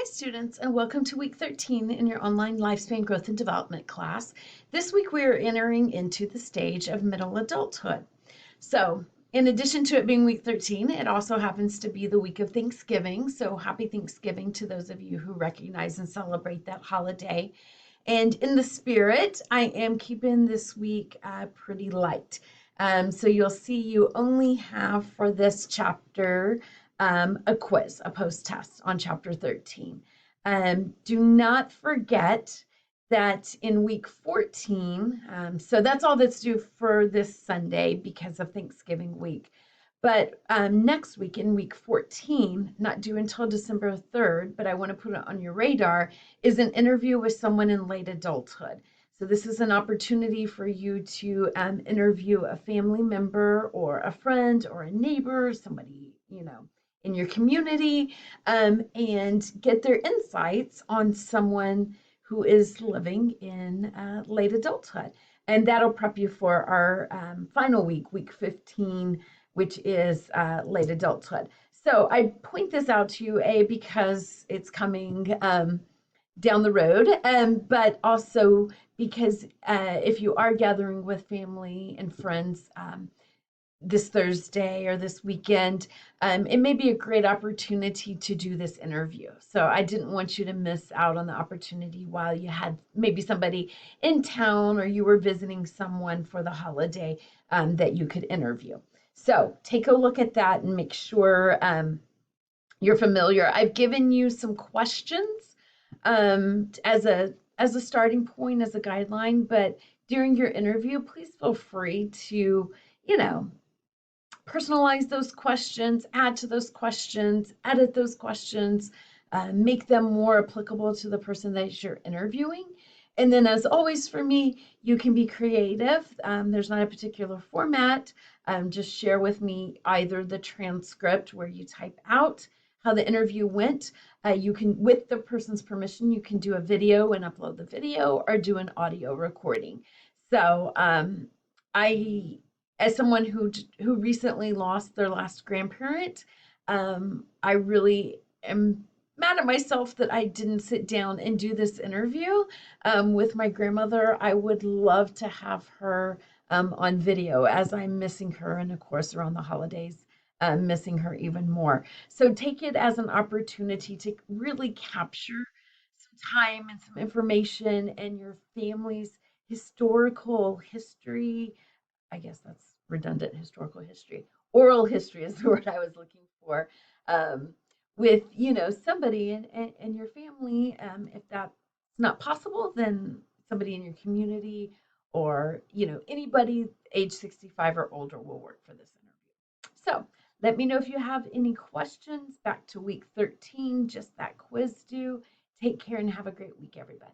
Hi students, and welcome to week 13 in your online lifespan growth and development class. This week we are entering into the stage of middle adulthood. So in addition to it being week 13, it also happens to be the week of Thanksgiving. So happy Thanksgiving to those of you who recognize and celebrate that holiday. And in the spirit, I am keeping this week pretty light. So you'll see you only have for this chapter a quiz, a post-test on chapter 13. Do not forget that in week 14, so that's all that's due for this Sunday because of Thanksgiving week. But next week in week 14, not due until December 3rd, but I want to put it on your radar, is an interview with someone in late adulthood. So this is an opportunity for you to interview a family member or a friend or a neighbor, somebody, in your community, and get their insights on someone who is living in late adulthood. And that'll prep you for our final week, week 15, which is late adulthood. So I point this out to you, because it's coming down the road, but also because if you are gathering with family and friends this Thursday or this weekend, it may be a great opportunity to do this interview. So I didn't want you to miss out on the opportunity while you had maybe somebody in town or you were visiting someone for the holiday that you could interview. So take a look at that and make sure you're familiar. I've given you some questions as a starting point, as a guideline, but during your interview, please feel free to, you know, personalize those questions, add to those questions, edit those questions, make them more applicable to the person that you're interviewing. And then, as always, for me, you can be creative. There's not a particular format. Just share with me either the transcript where you type out how the interview went. You can, with the person's permission, you can do a video and upload the video or do an audio recording. So I as someone who recently lost their last grandparent, I really am mad at myself that I didn't sit down and do this interview with my grandmother. I would love to have her on video, as I'm missing her, and of course around the holidays, missing her even more. So take it as an opportunity to really capture some time and some information and your family's historical history. I guess that's redundant, historical history. Oral history is the word I was looking for. With somebody in your family. If that's not possible, then somebody in your community or anybody age 65 or older will work for this interview. So let me know if you have any questions. Back to week 13, just that quiz due. Take care and have a great week, everybody.